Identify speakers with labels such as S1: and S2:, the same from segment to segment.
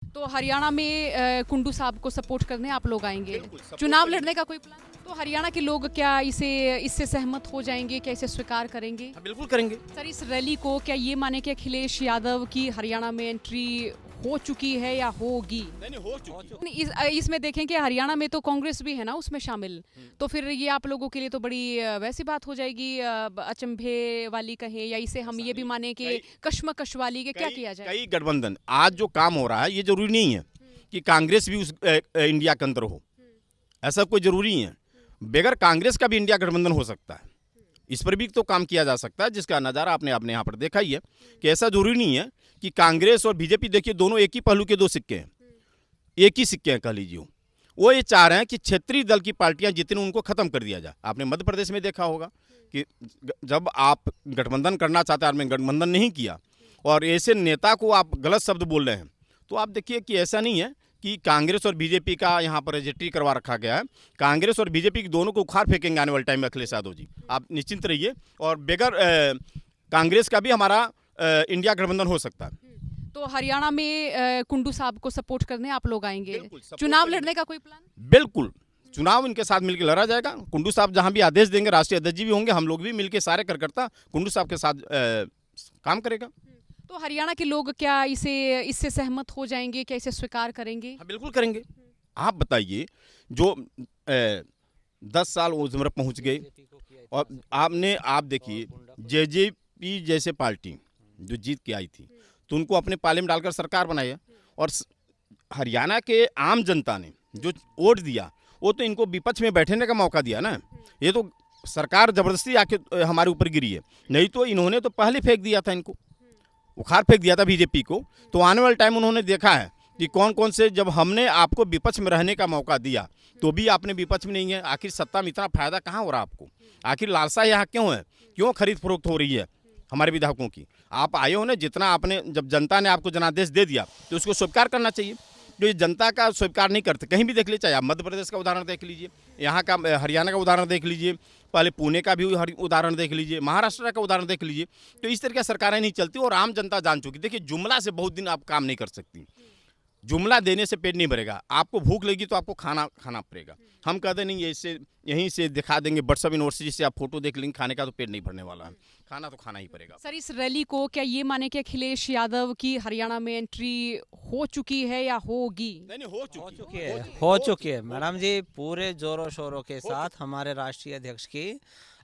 S1: तो हरियाणा में कुंडू साहब को सपोर्ट करने आप लोग आएंगे।
S2: बिल्कुल, सपोर्ट
S1: चुनाव
S2: करेंगे।
S1: लड़ने का कोई प्लान? तो हरियाणा के लोग क्या इससे सहमत हो जाएंगे, क्या इसे स्वीकार करेंगे?
S2: हाँ, बिल्कुल करेंगे।
S1: सर, इस रैली को क्या ये माने कि अखिलेश यादव की हरियाणा में एंट्री हो चुकी है या होगी?
S2: नहीं हो चुकी।
S1: इसमें देखें कि हरियाणा में तो कांग्रेस भी है ना उसमें शामिल, तो फिर ये आप लोगों के लिए तो बड़ी वैसी बात हो जाएगी, अचंभे वाली कहें, या इसे हम ये भी माने कि कश्मकश वाली के क्या किया जाए?
S2: कई गठबंधन आज जो काम हो रहा है ये जरूरी नहीं है कि कांग्रेस भी उस इंडिया के अंदर हो, ऐसा कोई जरूरी नहीं है। बगैर कांग्रेस का भी इंडिया गठबंधन हो सकता है, इस पर भी तो काम किया जा सकता है, जिसका नज़ारा आपने अपने यहाँ पर देखा ही है कि ऐसा जरूरी नहीं है कि कांग्रेस और बीजेपी, देखिए दोनों एक ही पहलू के दो सिक्के हैं, एक ही सिक्के हैं कह लीजिए। वो ये चाह रहे हैं कि क्षेत्रीय दल की पार्टियां जितनी उनको खत्म कर दिया जाए। आपने मध्य प्रदेश में देखा होगा कि जब आप गठबंधन करना चाहते हैं, आपने गठबंधन नहीं किया और ऐसे नेता को आप गलत शब्द बोल रहे हैं, तो आप देखिए कि ऐसा नहीं है कि कांग्रेस और बीजेपी का यहाँ पर रजिस्ट्री करवा रखा गया है। कांग्रेस और बीजेपी दोनों को उखाड़ फेंकेंगे आने वाले टाइम में अखिलेश यादव जी, आप निश्चिंत रहिए। और बगैर कांग्रेस का भी हमारा इंडिया गठबंधन हो सकता है।
S1: तो हरियाणा में कुंडू साहब को सपोर्ट करने आप लोग आएंगे।
S2: बिल्कुल, सपोर्ट
S1: चुनाव
S2: करेंगे।
S1: लड़ने का कोई प्लान?
S2: बिल्कुल, चुनाव इनके साथ मिलकर लड़ा जाएगा। कुंडू साहब जहां भी आदेश देंगे, राष्ट्रीय अध्यक्ष जी भी होंगे, हम लोग भी मिलकर सारे कार्यकर्ता कुंडू साहब के साथ काम करेगा।
S1: तो हरियाणा के लोग क्या इससे सहमत हो जाएंगे, क्या इसे स्वीकार करेंगे?
S2: हाँ, बिल्कुल करेंगे। आप बताइए, जो 10 साल उस उम्र पहुंच गए और आप देखिए जेजेपी जैसे पार्टी जो जीत के आई थी, तो उनको अपने पाले में डालकर सरकार बनाई है। और हरियाणा के आम जनता ने जो वोट दिया, वो तो इनको विपक्ष में बैठने का मौका दिया ना। ये तो सरकार जबरदस्ती आके हमारे ऊपर गिरी है, नहीं तो इन्होंने तो पहले फेंक दिया था, इनको उखाड़ फेंक दिया था बीजेपी को। तो आने वाले टाइम उन्होंने देखा है कि कौन कौन से, जब हमने आपको विपक्ष में रहने का मौका दिया तो भी आपने विपक्ष में नहीं है। आखिर सत्ता में इतना फायदा कहाँ हो रहा आपको? आखिर लालसा यहाँ क्यों है? क्यों खरीद फरोख्त हो रही है हमारे विधायकों की? आप आए हो ना, जितना आपने, जब जनता ने आपको जनादेश दे दिया तो उसको स्वीकार करना चाहिए। जो ये जनता का स्वीकार नहीं करते, कहीं भी देख लीजिए, चाहे आप मध्य प्रदेश का उदाहरण देख लीजिए, यहाँ का हरियाणा का उदाहरण देख लीजिए, पहले पुणे का भी उदाहरण देख लीजिए, महाराष्ट्र का उदाहरण देख लीजिए। तो इस तरह की सरकारें नहीं चलती और आम जनता जान चुकी। देखिए, जुमला से बहुत दिन आप काम नहीं कर सकती, जुमला देने से पेट नहीं भरेगा। आपको भूख लगी तो आपको खाना खाना पड़ेगा। हम कहते नहीं है इससे, यहीं से दिखा देंगे व्हाट्सएप यूनिवर्सिटी से आप फोटो देख लेंगे, खाने का तो पेट नहीं भरने वाला है, खाना तो खाना ही पड़ेगा।
S1: सर, इस रैली को क्या ये माने कि अखिलेश यादव की हरियाणा में एंट्री हो चुकी है या होगी?
S2: नहीं
S3: हो चुकी है मैडम जी। पूरे जोरों शोरों के साथ हमारे राष्ट्रीय अध्यक्ष की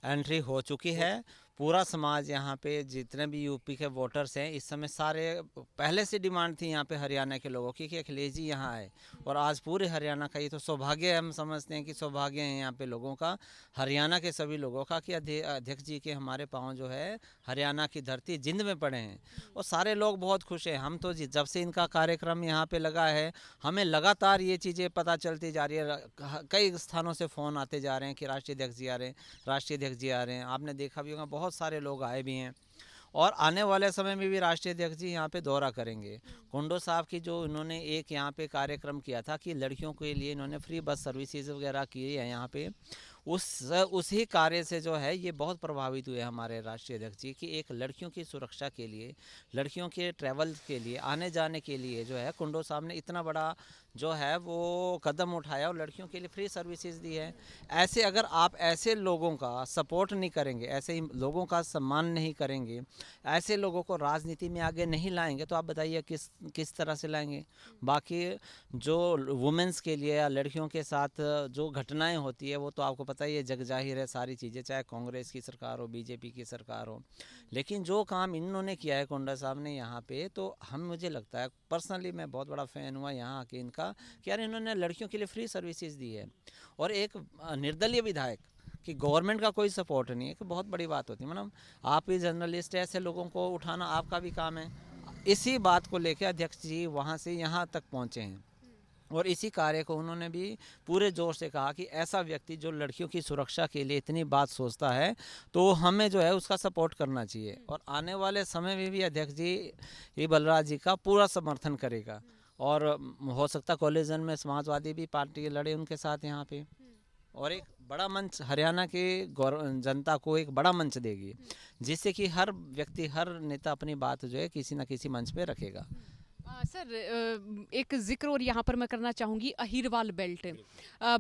S3: एंट्री हो चुकी है। पूरा समाज यहाँ पे, जितने भी यूपी के वोटर्स हैं, इस समय सारे, पहले से डिमांड थी यहाँ पे हरियाणा के लोगों की कि अखिलेश जी यहाँ आए। और आज पूरे हरियाणा का ये तो सौभाग्य है, हम समझते हैं कि सौभाग्य है यहाँ पे लोगों का, हरियाणा के सभी लोगों का, कि अध्यक्ष जी के हमारे पाँव जो है हरियाणा की धरती जिंद में पड़े हैं। और सारे लोग बहुत खुश हैं। हम तो जब से इनका कार्यक्रम यहाँ पे लगा है, हमें लगातार ये चीज़ें पता चलती जा रही है। कई स्थानों से फ़ोन आते जा रहे हैं कि राष्ट्रीय अध्यक्ष जी आ रहे हैं, राष्ट्रीय अध्यक्ष जी आ रहे हैं। आपने देखा भी होगा, बहुत सारे लोग आए भी हैं। और आने वाले समय में भी राष्ट्रीय अध्यक्ष जी यहाँ पे दौरा करेंगे। कुंडू साहब की जो इन्होंने एक यहाँ पे कार्यक्रम किया था कि लड़कियों के लिए इन्होंने फ्री बस सर्विसेज वगैरह की है यहाँ पे, उसी कार्य से जो है ये बहुत प्रभावित हुए हमारे राष्ट्रीय अध्यक्ष जी की। एक लड़कियों की सुरक्षा के लिए, लड़कियों के ट्रैवल के लिए, आने जाने के लिए जो है कुंडू साहब ने इतना बड़ा जो है वो कदम उठाया और लड़कियों के लिए फ्री सर्विसेज दी है। ऐसे अगर आप ऐसे लोगों का सपोर्ट नहीं करेंगे, ऐसे ही लोगों का सम्मान नहीं करेंगे, ऐसे लोगों को राजनीति में आगे नहीं लाएंगे, तो आप बताइए किस तरह से लाएंगे? बाकी जो वुमेंस के लिए या लड़कियों के साथ जो घटनाएं होती है वो तो आपको पता ही है, जग जाहिर है सारी चीज़ें, चाहे कांग्रेस की सरकार हो, बीजेपी की सरकार हो। लेकिन जो काम इन्होंने किया है कुंडा साहब ने यहाँ पे, तो मुझे लगता है पर्सनली, मैं बहुत बड़ा फ़ैन हुआ यहाँ के इनका, कि यार इन्होंने लड़कियों के लिए फ्री सर्विसेज दी है। और एक निर्दलीय विधायक कि गवर्नमेंट का कोई सपोर्ट नहीं है, कि बहुत बड़ी बात होती है। मतलब आप ही जर्नलिस्ट, ऐसे लोगों को उठाना आपका भी काम है। इसी बात को लेकर अध्यक्ष जी वहाँ से यहाँ तक पहुँचे हैं और इसी कार्य को उन्होंने भी पूरे जोर से कहा कि ऐसा व्यक्ति जो लड़कियों की सुरक्षा के लिए इतनी बात सोचता है, तो हमें जो है उसका सपोर्ट करना चाहिए। और आने वाले समय में भी अध्यक्ष जी ये बलराज जी का पूरा समर्थन करेगा। और हो सकता कोलिजन में समाजवादी भी पार्टी लड़े उनके साथ यहाँ पे, और एक बड़ा मंच हरियाणा के जनता को एक बड़ा मंच देगी, जिससे कि हर व्यक्ति, हर नेता अपनी बात जो है किसी न किसी मंच पे रखेगा।
S1: सर एक जिक्र और यहाँ पर मैं करना चाहूँगी अहिरवाल बेल्ट।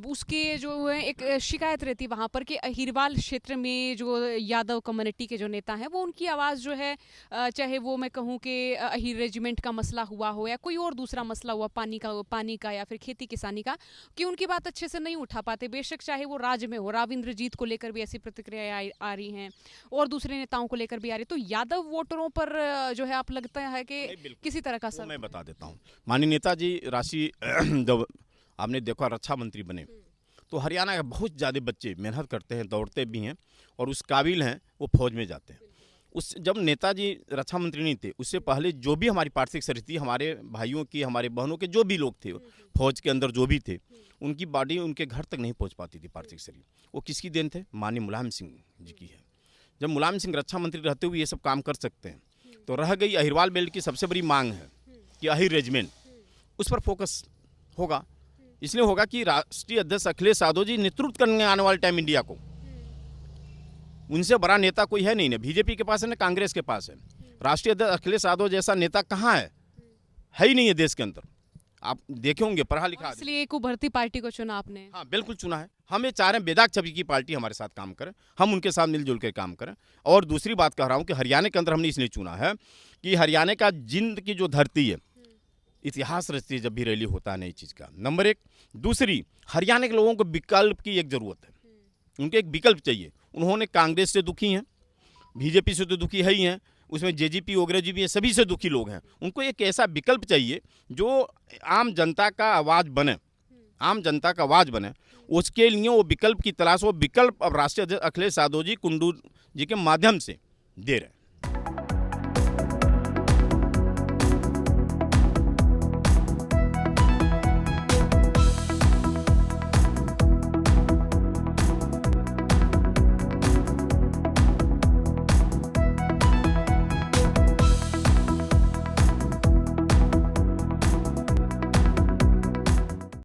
S1: उसके जो है एक शिकायत रहती वहाँ पर कि अहिरवाल क्षेत्र में जो यादव कम्युनिटी के जो नेता हैं वो उनकी आवाज़ जो है चाहे वो मैं कहूँ कि अहिर रेजिमेंट का मसला हुआ हो या कोई और दूसरा मसला हुआ पानी का या फिर खेती किसानी का, कि उनकी बात अच्छे से नहीं उठा पाते। बेशक चाहे वो राज्य में हो, राव इंद्रजीत को लेकर भी ऐसी प्रतिक्रियाएं आ रही हैं और दूसरे नेताओं को लेकर भी आ रही। तो यादव वोटरों पर जो है आप लगता है कि किसी तरह का असर?
S2: मैं बता देता हूँ। माननीय नेताजी राशि जब आपने देखा रक्षा मंत्री बने तो हरियाणा के बहुत ज़्यादा बच्चे मेहनत करते हैं, दौड़ते भी हैं और उस काबिल हैं वो फौज में जाते हैं। उस जब नेताजी रक्षा मंत्री नहीं थे उससे पहले जो भी हमारी पार्टी सेक्रेटरी थी, हमारे भाइयों की, हमारे बहनों के जो भी लोग थे फौज के अंदर जो भी थे, उनकी बॉडी उनके घर तक नहीं पहुँच पाती थी पार्टी सेक्रेटरी। वो किसकी देन थे? माननीय मुलायम सिंह जी की है। जब मुलायम सिंह रक्षा मंत्री रहते हुए ये सब काम कर सकते हैं तो रह गई अहिरवाल बेल्ट की सबसे बड़ी मांग है कि अहिर रेजिमेंट, उस पर फोकस होगा। इसलिए होगा कि राष्ट्रीय अध्यक्ष अखिलेश यादव जी नेतृत्व करने आने वाले टाइम इंडिया को, उनसे बड़ा नेता कोई है नहीं, ना बीजेपी के पास है ना कांग्रेस के पास है। राष्ट्रीय अध्यक्ष अखिलेश यादव जैसा नेता कहाँ है ही नहीं है देश के अंदर। आप देखे होंगे पढ़ा लिखा।
S1: इसलिए एक उभरती पार्टी को चुना आपने?
S2: हाँ बिल्कुल चुना है। हम ये चाह रहे हैं बेदाग छवि की पार्टी हमारे साथ काम करे, हम उनके साथ मिलजुल कर काम करें। और दूसरी बात कह रहा हूँ कि हरियाणा के अंदर हमने इसलिए चुना है कि हरियाणा का जिंद की जो धरती है, इतिहास रचती है जब भी रैली होता है नई चीज़ का, नंबर एक। दूसरी, हरियाणा के लोगों को विकल्प की एक ज़रूरत है, उनके एक विकल्प चाहिए। उन्होंने कांग्रेस से दुखी हैं, बीजेपी से तो दुखी है ही हैं, उसमें जेजेपी वगैरह जी भी है, सभी से दुखी लोग हैं। उनको एक ऐसा विकल्प चाहिए जो आम जनता का आवाज़ बने, आम जनता का आवाज़ बने। उसके लिए वो विकल्प की तलाश, वो विकल्प अब राष्ट्रीय अध्यक्ष अखिलेश यादव जी कुंडू जी के माध्यम से दे रहे हैं।